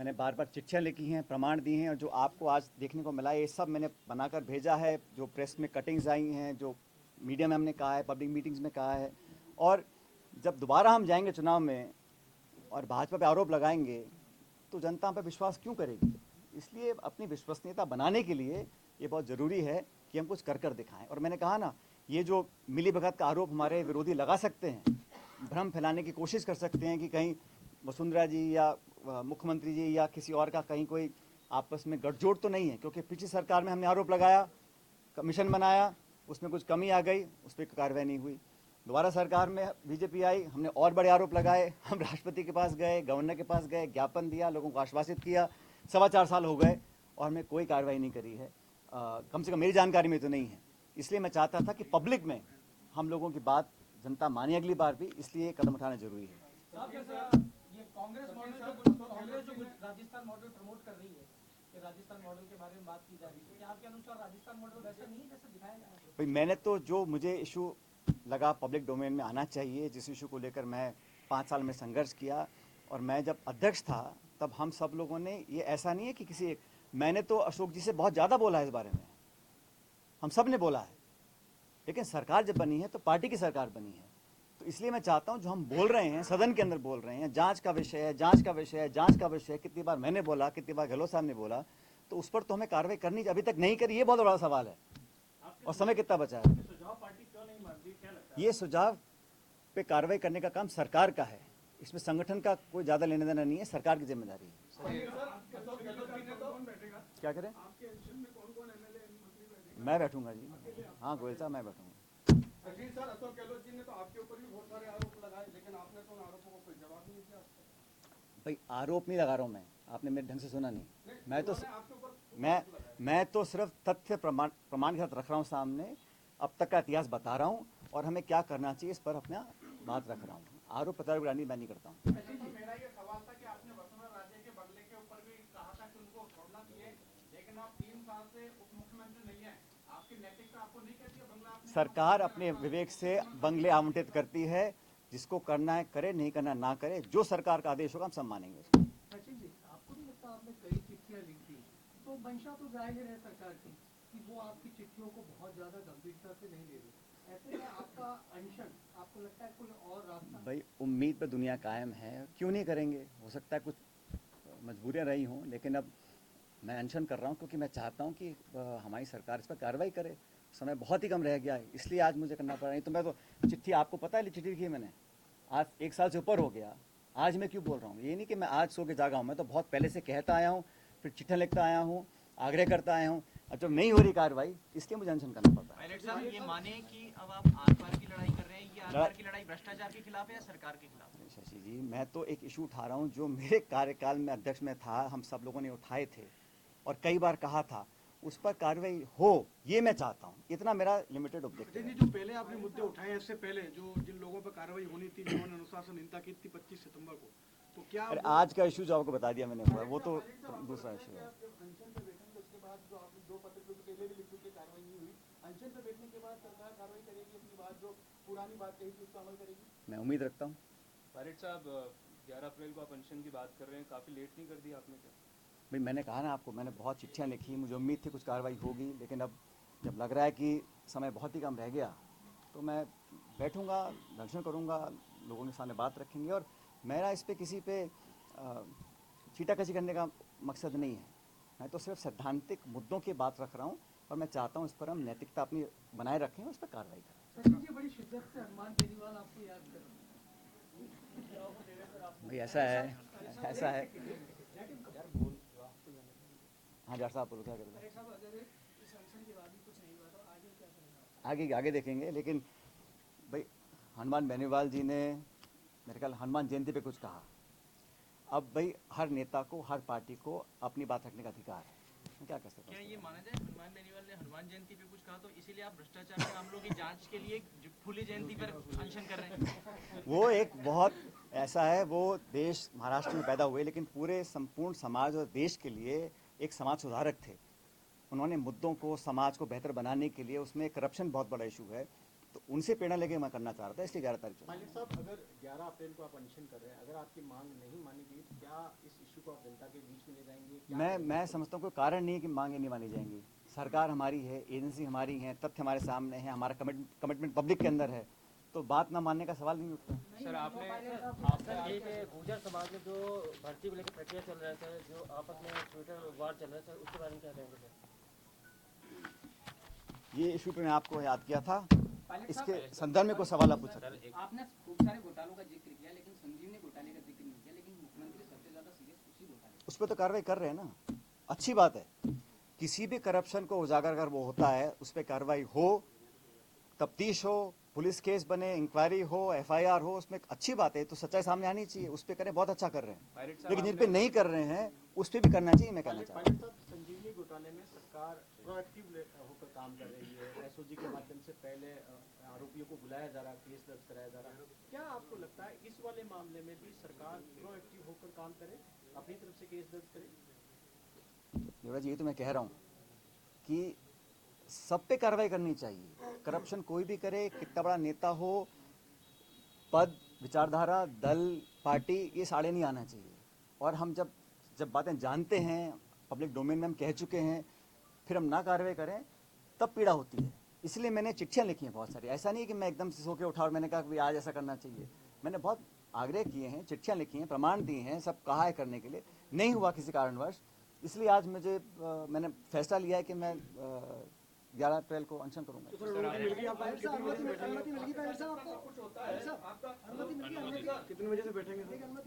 मैंने बार बार चिट्ठियाँ लिखी हैं, प्रमाण दिए हैं, और जो आपको आज देखने को मिला है ये सब मैंने बनाकर भेजा है। जो प्रेस में कटिंग्स आई हैं, जो मीडिया में हमने कहा है, पब्लिक मीटिंग्स में कहा है, और जब दोबारा हम जाएंगे चुनाव में और भाजपा पे आरोप लगाएंगे तो जनता हम पे विश्वास क्यों करेगी। इसलिए अपनी विश्वसनीयता बनाने के लिए ये बहुत ज़रूरी है कि हम कुछ कर कर दिखाएं। और मैंने कहा ना, ये जो मिलीभगत का आरोप हमारे विरोधी लगा सकते हैं, भ्रम फैलाने की कोशिश कर सकते हैं कि कहीं वसुंधरा जी या मुख्यमंत्री जी या किसी और का कहीं कोई आपस में गठजोड़ तो नहीं है, क्योंकि पिछली सरकार में हमने आरोप लगाया, कमीशन बनाया, उसमें कुछ कमी आ गई, उस पर कार्रवाई नहीं हुई। दोबारा सरकार में बीजेपी आई, हमने और बड़े आरोप लगाए, हम राष्ट्रपति के पास गए, गवर्नर के पास गए, ज्ञापन दिया, लोगों को आश्वासित किया, 4.25 साल हो गए और हमने कोई कार्रवाई नहीं करी है। कम से कम मेरी जानकारी में तो नहीं है। इसलिए मैं चाहता था कि पब्लिक में हम लोगों की बात जनता माने अगली बार भी, इसलिए कदम उठाना जरूरी है। ये कांग्रेस जो राजस्थान मॉडल प्रमोट कर रही है, कि राजस्थान मॉडल के बारे में बात की जा रही है, क्या आपके अनुसार राजस्थान मॉडल वैसा नहीं है जैसा दिखाया जा रहा है? भाई मैंने तो जो मुझे इशू लगा पब्लिक डोमेन में आना चाहिए, जिस इशू को लेकर मैं 5 साल में संघर्ष किया, और मैं जब अध्यक्ष था तब हम सब लोगों ने, ये ऐसा नहीं है कि किसी एक, मैंने तो अशोक जी से बहुत ज़्यादा बोला है इस बारे में, हम सब ने बोला है, लेकिन सरकार जब बनी है तो पार्टी की सरकार बनी है। तो इसलिए मैं चाहता हूं जो हम बोल रहे हैं, सदन के अंदर बोल रहे हैं, जांच का विषय है, जांच का विषय है, जांच का विषय है, कितनी बार मैंने बोला, कितनी बार गहलोत साहब ने बोला, तो उस पर तो हमें कार्रवाई करनी, अभी तक नहीं करी, ये बहुत बड़ा सवाल है। और समय कितना बचा है? ये सुझाव पे कार्रवाई करने का काम सरकार का है, इसमें संगठन का कोई ज्यादा लेना देना नहीं है, सरकार की जिम्मेदारी है। क्या करें? मैं बैठूंगा जी, हाँ गोयल साहब, मैं बैठूंगा। सर, अशोक गहलोत जी ने तो आपके ऊपर भी बहुत सारे आरोप लगाए, लेकिन आपने तो उन आरोपों को कोई जवाब नहीं दिया। भाई आरोप नहीं लगा रहा हूँ मैं, आपने मेरे ढंग से सुना नहीं। नहीं, मैं तो सिर्फ तथ्य प्रमाण के साथ रख रहा हूँ सामने, अब तक का इतिहास बता रहा हूँ, और हमें क्या करना चाहिए इस पर अपना बात रख रहा हूँ। आरोप प्रत्यारोप मैं नहीं करता हूँ। मेरा ये सवाल था कि आपने वसुंधरा राजे के बंगले के ऊपर भी कहा था कि उनको छोड़ना चाहिए, लेकिन आप 3 साल से उप मुख्यमंत्री नहीं है, आपकी नैतिकता आपको नहीं कहती है बंगला? सरकार अपने विवेक से बंगले आवंटित करती है, जिसको करना है करे, नहीं करना ना करे, जो सरकार का आदेश होगा हम सब मानेंगे उसको। सचिन जी, आपको नहीं लगता आपने कई चिट्ठियां लिखी, तो मंशा तो जाहिर है सरकार की कि वो आपकी चिट्ठियों को बहुत ज्यादा गंभीरता से नहीं ले रही, ऐसे में आपका अनशन, आपको लगता है कोई और रास्ता? भाई उम्मीद पर दुनिया कायम है, क्यों नहीं करेंगे, हो सकता है कुछ मजबूरियां रही हों, लेकिन अब मैं अनशन कर रहा हूं क्योंकि मैं चाहता हूं कि हमारी सरकार इस पर कार्रवाई करे। समय बहुत ही कम रह गया है, इसलिए आज मुझे करना पड़ा। नहीं तो मैं तो चिट्ठी, आपको पता है चिट्ठी लिखी है मैंने, आज 1 साल से ऊपर हो गया, आज मैं क्यों बोल रहा हूँ। ये नहीं कि मैं आज सो के जागा हूँ, मैं तो बहुत पहले से कहता आया हूँ, फिर चिट्ठियाँ लिखता आया हूँ, आग्रह करता आया हूँ। अब जब नहीं हो रही कार्रवाई, इसलिए मुझे अनशन करना पड़ता है। पायलट साहब, ये माने कि अब आप आर पार की लड़ाई कर रहे हैं, ये आर पार की लड़ाई भ्रष्टाचार के खिलाफ है या सरकार के खिलाफ? शशि जी, मैं तो एक इशू उठा रहा हूँ जो मेरे कार्यकाल में अध्यक्ष में था, हम सब लोगों ने उठाए थे और कई बार कहा था, उस पर कार्रवाई हो, ये मैं चाहता हूँ। इतना मेरा लिमिटेड ऑब्जेक्टिव है। जो पहले आपने मुद्दे उठाए, इससे पहले जो जिन लोगों पर कार्रवाई होनी थी, जिन्होंने अनुशासनहीनता की थी 25 सितंबर को, तो क्या अरे आज का इशू जो आपको बता दिया मैंने, वो तो दूसरा इशू है। अनशन पे बैठेंगे, उसके बाद जो आपने 2 पत्र के पहले भी लिखी थी, कार्रवाई नहीं हुई, अनशन पे बैठने के बाद सरकार कार्रवाई करेगी, अपनी बात जो पुरानी बात कही थी उसको अमल करेगी? मैं उम्मीद रखता हूँ। पायलट साहब, 11 अप्रैल को आप अनशन की बात कर रहे हैं, काफ़ी लेट नहीं कर दिया आपने क्या? भाई मैंने कहा ना आपको, मैंने बहुत चिट्ठियाँ लिखी, मुझे उम्मीद थी कुछ कार्रवाई होगी, लेकिन अब जब लग रहा है कि समय बहुत ही कम रह गया, तो मैं बैठूंगा, दर्शन करूंगा, लोगों के सामने बात रखेंगे। और मेरा इस पे किसी पे छीटाकशी करने का मकसद नहीं है, मैं तो सिर्फ सैद्धांतिक मुद्दों की बात रख रहा हूँ, और मैं चाहता हूँ इस पर हम नैतिकता अपनी बनाए रखें, उस पर कार्रवाई करें। सचिन जी, बड़ी शिद्दत से हनुमान केजरीवाल आपको याद कर रहे हैं। भाई ऐसा है, ऐसा है। हाँ जट साहब बोलो, क्या करें? आगे देखेंगे, लेकिन भाई हनुमान बेनीवाल जी ने मेरे ख्याल हनुमान जयंती पे कुछ कहा। अब भाई हर नेता को, हर पार्टी को अपनी बात रखने का अधिकार है, मैं क्या कर सकता हूँ। क्या ये माना जाए हनुमान बेनीवाल ने हनुमान जयंती पे कुछ कहा, तो इसीलिए आप भ्रष्टाचार के मामलों की जांच के लिए फूली जयंती पर अनशन कर रहे हैं? वो एक बहुत ऐसा है, वो देश महाराष्ट्र में पैदा हुए, लेकिन पूरे संपूर्ण समाज और देश के लिए एक समाज सुधारक थे। उन्होंने मुद्दों को, समाज को बेहतर बनाने के लिए, उसमें करप्शन बहुत बड़ा इशू है, तो उनसे प्रेरणा लेके मैं करना चाह रहा था, इसलिए 11 तारीख चुना। पायलट साहब, अगर 11 अप्रैल को आप अनशन कर रहे हैं, अगर आपकी मांग नहीं मानी गई तो क्या इस इशू को आप जनता के बीच में ले जाएंगे? क्या मैं समझता हूँ कोई कारण नहीं है कि मांगे नहीं मानी जाएंगी। सरकार हमारी है, एजेंसी हमारी है, तथ्य हमारे सामने है, हमारा कमिटमेंट पब्लिक के अंदर है, तो बात ना मानने का सवाल नहीं उठता। सर आपने एक गुर्जर समाज में जो भर्ती को लेकर प्रक्रिया चल रहा है सर, जो आपस में ट्विटर वार चल रहा है सर, उसके बारे में क्या कहेंगे सर? ये इशू पे मैं आपको याद किया था, इसके संदर्भ में कोई सवाल आप पूछ सकते हैं। आपने खूब सारे घोटालों का जिक्र किया, लेकिन संजीवनी घोटाले का जिक्र नहीं किया, लेकिन मुख्यमंत्री सबसे ज्यादा सीरियस उसी घोटाले उस पर तो कार्रवाई कर रहे हैं ना, अच्छी बात है। किसी भी करप्शन को उजागर कर वो होता है, उस पर कार्रवाई हो, तफ्तीश हो, पुलिस केस बने, इंक्वायरी हो, FIR हो, उसमें अच्छी बात है, तो सच्चाई सामने आनी चाहिए, उस पर करें, बहुत अच्छा कर रहे हैं। पायलट साहब लेकिन जिन पे नहीं कर रहे हैं उस पर भी करना चाहिए, मैं कहना चाहता हूँ। पायलट साहब, संजीवनी घोटाले में सरकार प्रोएक्टिव होकर काम कर रही है। SOG के माध्यम से पहले आरोपियों को बुलाया जा रहा है, केस दर्ज कराया जा रहा है। क्या आपको लगता है इस वाले मामले में भी सरकार प्रोएक्टिव होकर काम करे, अपनी तरफ से केस दर्ज करे? युवराज, ये तो मैं कह रहा हूँ कि सब पे कार्रवाई करनी चाहिए। करप्शन कोई भी करे, कितना बड़ा नेता हो, पद, विचारधारा, दल, पार्टी, ये साड़े नहीं आना चाहिए। और हम जब बातें जानते हैं, पब्लिक डोमेन में हम कह चुके हैं, फिर हम ना कार्रवाई करें, तब पीड़ा होती है। इसलिए मैंने चिट्ठियाँ लिखी हैं बहुत सारी। ऐसा नहीं है कि मैं एकदम से सो के उठा और मैंने कहा कि आज ऐसा करना चाहिए। मैंने बहुत आग्रह किए हैं, चिट्ठियाँ लिखी हैं, प्रमाण दिए हैं, सब कहा है करने के लिए, नहीं हुआ किसी कारणवश। इसलिए आज मैंने फैसला लिया है कि मैं 11 अप्रैल को अनशन करूंगा।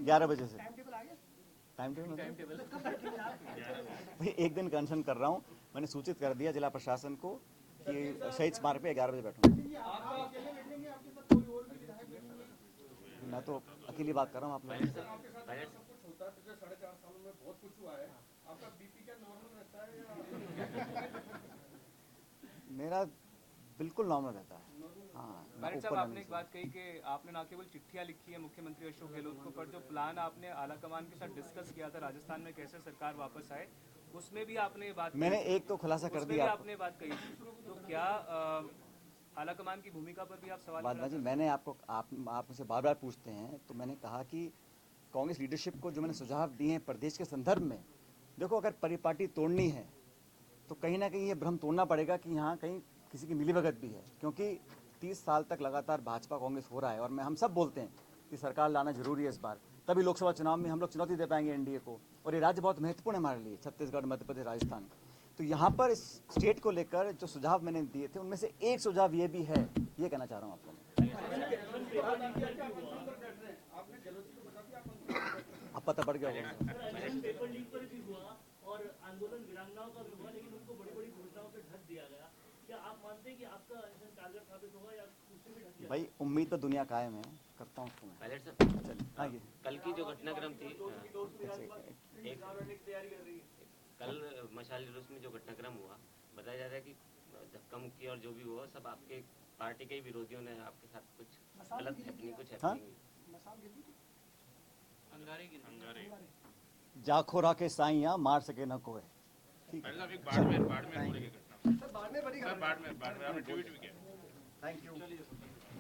11 बजे से टाइम टेबल भाई, एक दिन का अनशन कर रहा हूँ। मैंने सूचित कर दिया जिला प्रशासन को कि शहीद स्मारक पे 11 बजे बैठूंगा। मैं तो अकेली बात कर रहा हूँ आप लोगों से। मेरा बिल्कुल नॉर्मल रहता है। हाँ, पायलट साहब, आपने एक बात कही कि आपने ना केवल चिट्ठियां लिखी है मुख्यमंत्री अशोक गहलोत को, पर जो प्लान आपने आला कमान के साथ डिस्कस किया था राजस्थान में कैसे सरकार वापस आए, उसमें भी आपने ये बात मैंने एक तो खुलासा कर उसमें भी दिया आपने बात कही थी। तो क्या आला कमान की भूमिका पर भी आप सवाल बादला जी, मैंने आप मुझसे बार बार पूछते हैं, तो मैंने कहा कि कांग्रेस लीडरशिप को जो मैंने सुझाव दिए हैं प्रदेश के संदर्भ में, देखो अगर परिपाटी तोड़नी है तो कहीं ना कहीं ये भ्रम तोड़ना पड़ेगा कि यहाँ कहीं किसी की मिलीभगत भी है, क्योंकि 30 साल तक लगातार भाजपा कांग्रेस हो रहा है। और हम सब बोलते हैं कि सरकार लाना जरूरी है इस बार, तभी लोकसभा चुनाव में हम लोग चुनौती दे पाएंगे एनडीए को। और ये राज्य बहुत महत्वपूर्ण है हमारे लिए, छत्तीसगढ़, मध्य प्रदेश, राजस्थान। तो यहाँ पर इस स्टेट को लेकर जो सुझाव मैंने दिए थे, उनमें से एक सुझाव ये भी है, ये कहना चाह रहा हूँ आपको। अब पता पड़ गया होगा। पेपर लीक पर भी हुआ और आंदोलन वीरांगनाओं का भी हुआ, लेकिन उनको बड़ी बड़ी घोषणाओं से ढक दिया गया। क्या आप मानते हैं कि आपका अनशन कारगर साबित होगा या उससे भी ढक दिया? भाई, उम्मीद तो दुनिया कायम है, करता हूँ उसको मैं। पायलट साहब, चलिए आइए। कल की जो घटनाक्रम थी, कल मशाल जुलूस में जो घटनाक्रम हुआ, बताया जा रहा है कि धक्का मुक्की और जो भी हुआ सब आपके पार्टी के ही विरोधियों ने आपके साथ कुछ गलत हैपनिंग, कुछ जाखोरा के साइया मार सके न कोई। ठीक है, बाढ़ में आपने ट्वीट भी किया। Thank you.